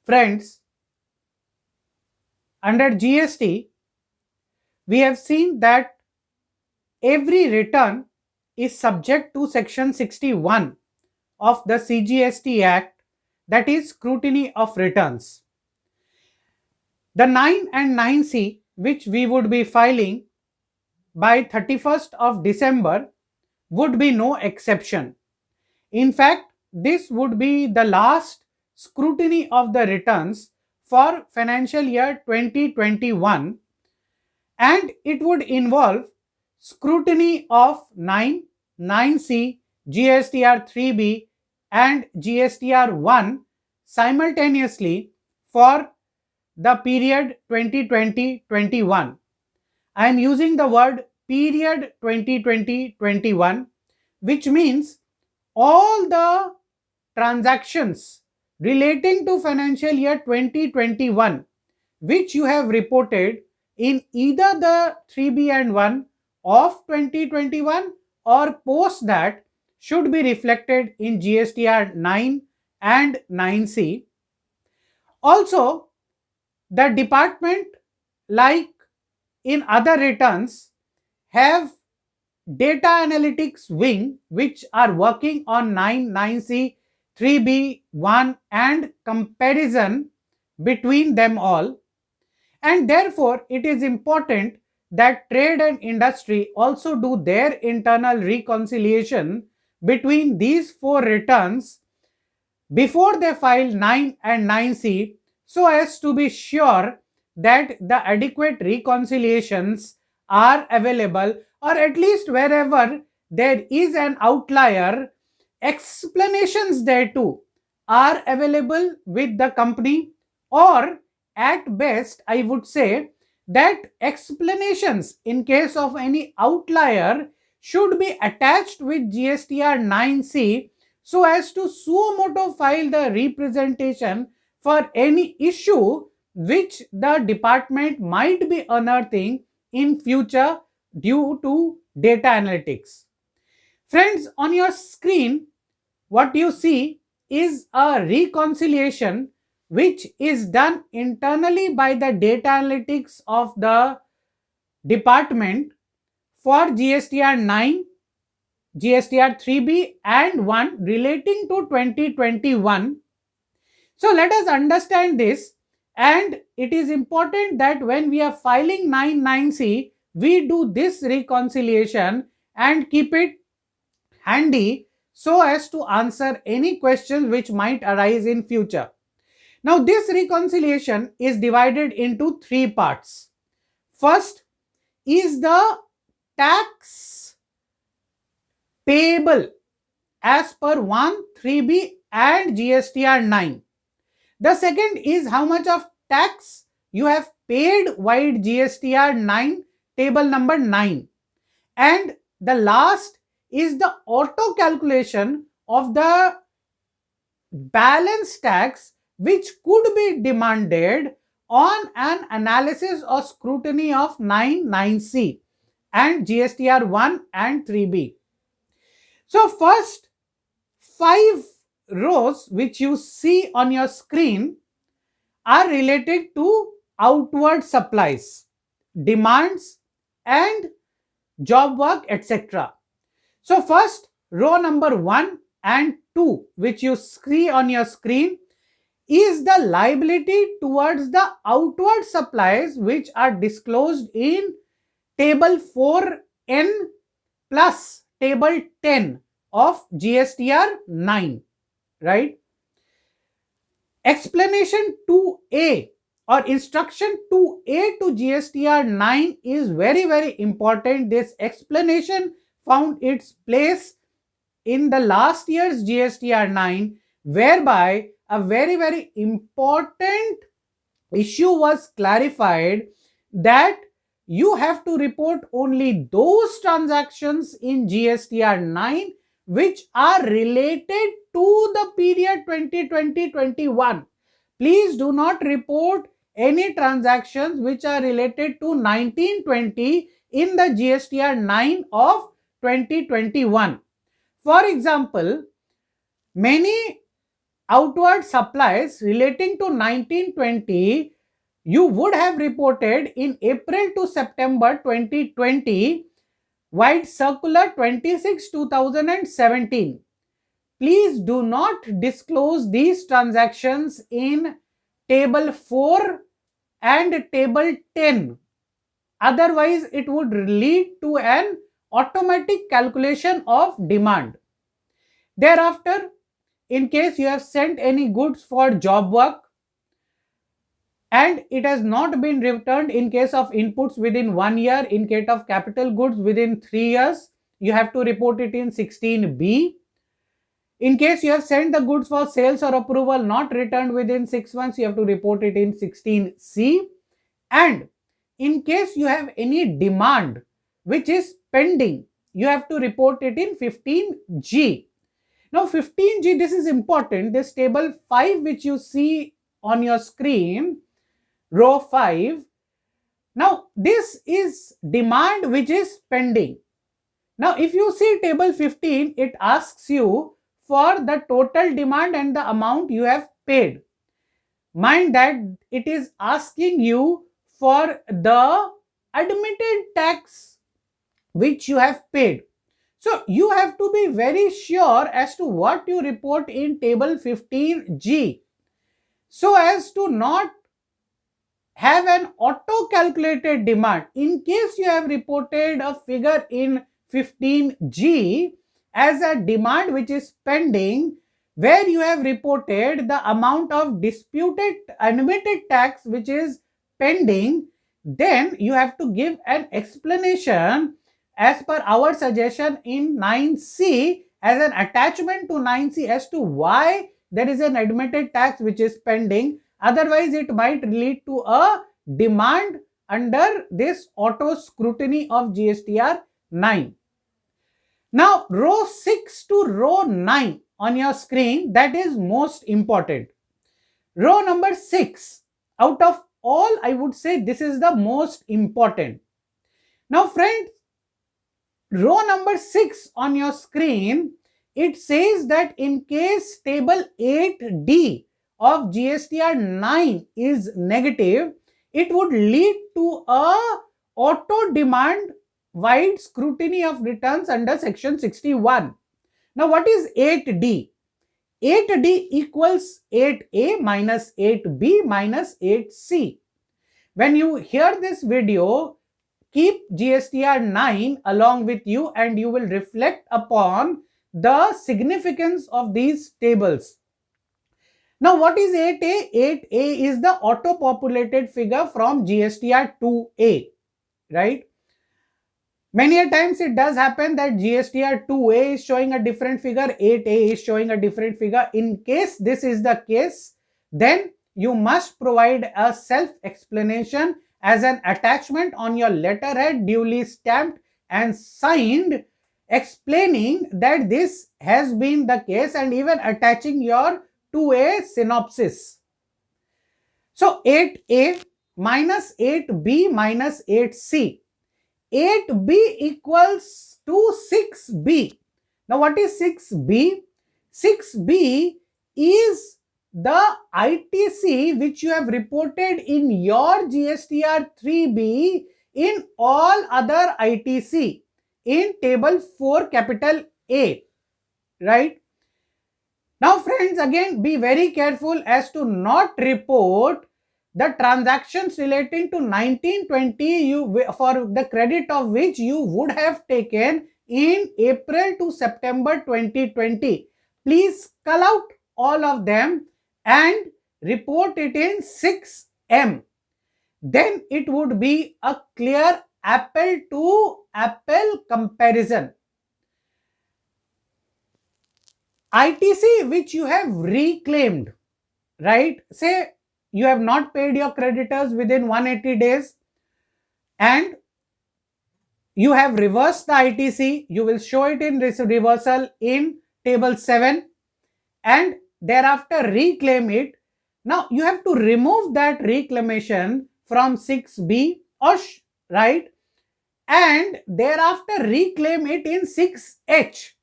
Friends, under GST, we have seen that every return is subject to Section 61 of the CGST Act, that is scrutiny of returns. The 9 and 9C, which we would be filing by 31st of December, would be no exception. In fact, this would be the last scrutiny of the returns for financial year 2021, and it would involve scrutiny of 9, 9C, GSTR 3B and GSTR 1 simultaneously for the period 2020-21. I am using the word period 2020-21, which means all the transactions relating to financial year 2021 which you have reported in either the 3B and 1 of 2021 or post that should be reflected in GSTR 9 and 9C. Also, the department, like in other returns, have data analytics wing which are working on 9, 9C, 3B, 1 and comparison between them all. And therefore, it is important that trade and industry also do their internal reconciliation between these four returns before they file 9 and 9C, so as to be sure that the adequate reconciliations are available, or at least wherever there is an outlier, explanations thereto are available with the company, or at best I would say that explanations in case of any outlier should be attached with GSTR 9C so as to suo motu file the representation for any issue which the department might be unearthing in future due to data analytics. Friends, on your screen, what you see is a reconciliation which is done internally by the data analytics of the department for GSTR 9, GSTR 3B and 1 relating to 2021. So let us understand this, and it is important that when we are filing 9(9)C, we do this reconciliation and keep it handy so as to answer any questions which might arise in future. Now this reconciliation is divided into three parts. First is the tax payable as per 1, 3B and GSTR 9. The second is how much of tax you have paid via GSTR 9, table number 9. And the last is the auto calculation of the balance tax which could be demanded on an analysis or scrutiny of 9(9)C and GSTR 1 and 3B. So first 5 rows which you see on your screen are related to outward supplies, demands and job work, etc. So first row number 1 and 2 which you see on your screen is the liability towards the outward supplies which are disclosed in table 4N plus table 10 of GSTR 9, right? Explanation 2A or instruction 2A to GSTR 9 is very important. This explanation found its place in the last year's GSTR 9, whereby a very important issue was clarified that you have to report only those transactions in GSTR 9 which are related to the period 2020-21. Please do not report any transactions which are related to 1920 in the GSTR 9 of 2021. For example, many outward supplies relating to 1920, you would have reported in April to September 2020, White Circular 26 2017. Please do not disclose these transactions in table 4 and table 10. Otherwise, it would lead to an automatic calculation of demand. Thereafter, in case you have sent any goods for job work and it has not been returned in case of inputs within 1 year, in case of capital goods within 3 years, you have to report it in 16B. In case you have sent the goods for sales or approval not returned within 6 months, you have to report it in 16C. And in case you have any demand which is pending, you have to report it in 15G. Now 15G, this is important. This table 5 which you see on your screen, row 5. Now this is demand which is pending. Now if you see table 15, it asks you for the total demand and the amount you have paid. Mind that it is asking you for the admitted tax which you have paid. So you have to be very sure as to what you report in table 15G, so as to not have an auto calculated demand. In case you have reported a figure in 15G as a demand which is pending, where you have reported the amount of disputed admitted tax which is pending, then you have to give an explanation as per our suggestion in 9C as an attachment to 9C as to why there is an admitted tax which is pending. Otherwise, it might lead to a demand under this auto scrutiny of GSTR 9. Now, row 6 to row 9 on your screen, that is most important. Row number 6, out of all, I would say this is the most important. Now, friends, row number 6 on your screen, it says that in case table 8D of GSTR 9 is negative, it would lead to a auto demand wide scrutiny of returns under section 61. Now what is 8D? 8D equals 8A minus 8B minus 8C. When you hear this video, keep GSTR 9 along with you and you will reflect upon the significance of these tables. Now what is 8A? 8A is the auto-populated figure from GSTR 2A, right? Many a times it does happen that GSTR 2A is showing a different figure, 8A is showing a different figure. In case this is the case, then you must provide a self-explanation as an attachment on your letterhead, duly stamped and signed, explaining that this has been the case and even attaching your 2A synopsis. So 8A minus 8B minus 8C. 8B equals to 6B. Now what is 6B? 6B is the ITC which you have reported in your GSTR 3B in all other ITC in table 4 capital A, right? Now friends, again be very careful as to not report the transactions relating to 1920 for the credit of which you would have taken in April to September 2020. Please cull out all of them and report it in 6M. Then it would be a clear apple to apple comparison. ITC which you have reclaimed, right? Say you have not paid your creditors within 180 days and you have reversed the ITC, you will show it in reversal in table 7 and thereafter reclaim it. Now you have to remove that reclamation from 6B, right? And thereafter reclaim it in 6H.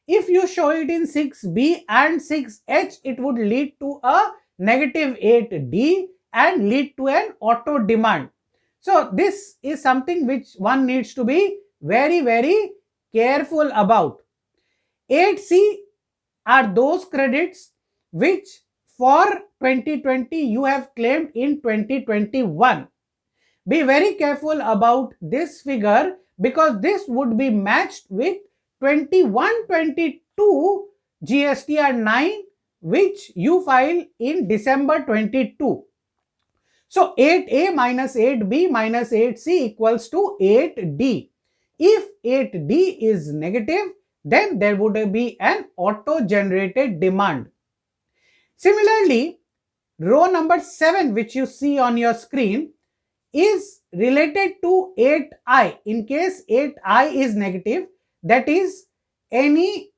If you show it in 6B and 6H, it would lead to a negative 8D and lead to an auto demand. So this is something which one needs to be very careful about. 8C are those credits which for 2020 you have claimed in 2021. Be very careful about this figure because this would be matched with 21-22 GSTR 9 which you filed in December 22. So 8A minus 8B minus 8C equals to 8D. If 8D is negative, then there would be an auto-generated demand. Similarly, row number 7 which you see on your screen is related to 8I. In case 8I is negative, that is any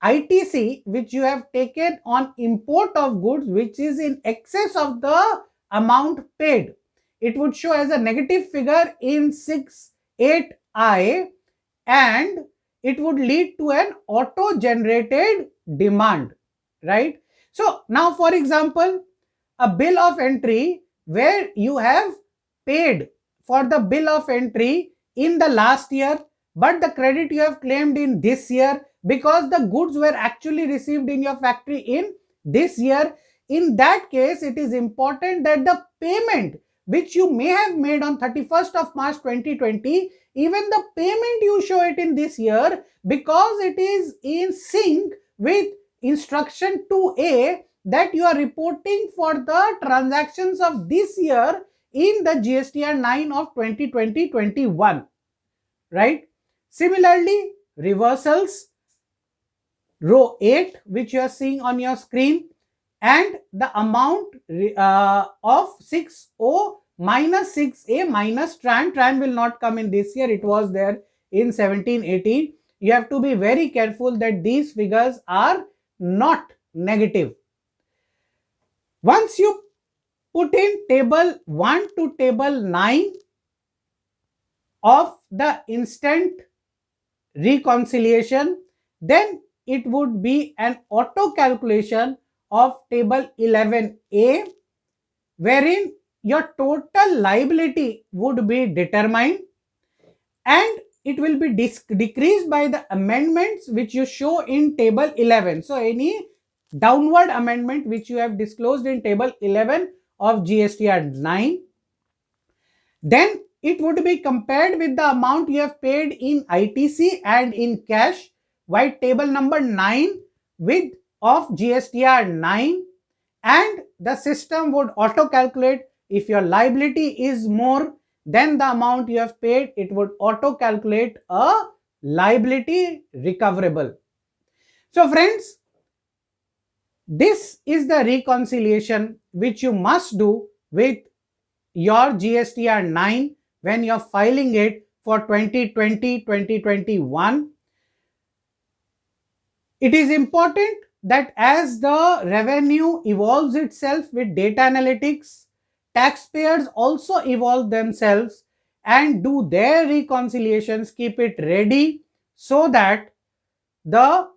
ITC which you have taken on import of goods which is in excess of the amount paid. It would show as a negative figure in 8I and it would lead to an auto-generated demand, right? So now for example, a bill of entry where you have paid for the bill of entry in the last year, but the credit you have claimed in this year because the goods were actually received in your factory in this year. In that case, it is important that the payment which you may have made on 31st of March 2020, even the payment you show it in this year because it is in sync with instruction 2A that you are reporting for the transactions of this year in the GSTR 9 of 2020-21, right? Similarly, reversals, row 8 which you are seeing on your screen and the amount of 6O minus 6A minus TRAN. TRAN will not come in this year, it was there in 17-18. You have to be very careful that these figures are not negative. Once you put in table 1 to table 9 of the instant reconciliation, then it would be an auto calculation of table 11A wherein your total liability would be determined and it will be decreased by the amendments which you show in table 11. So any downward amendment which you have disclosed in table 11 of GSTR 9, then it would be compared with the amount you have paid in ITC and in cash, while table number 9 with of GSTR 9, and the system would auto calculate. If your liability is more than the amount you have paid, it would auto calculate a liability recoverable. So friends, this is the reconciliation which you must do with your GSTR 9 when you are filing it for 2020-2021. It is important that as the revenue evolves itself with data analytics, taxpayers also evolve themselves and do their reconciliations, keep it ready so that the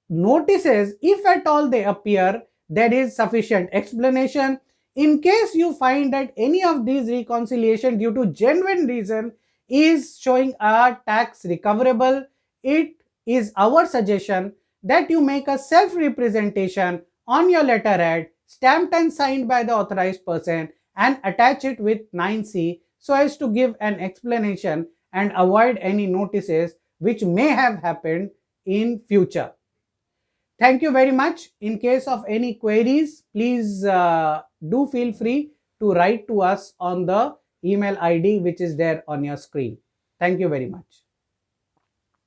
notices, if at all they appear, there is sufficient explanation. In case you find that any of these reconciliation due to genuine reason is showing a tax recoverable, it is our suggestion that you make a self-representation on your letterhead, stamped and signed by the authorized person and attach it with 9C so as to give an explanation and avoid any notices which may have happened in future. Thank you very much. In case of any queries, please do feel free to write to us on the email ID which is there on your screen. Thank you very much.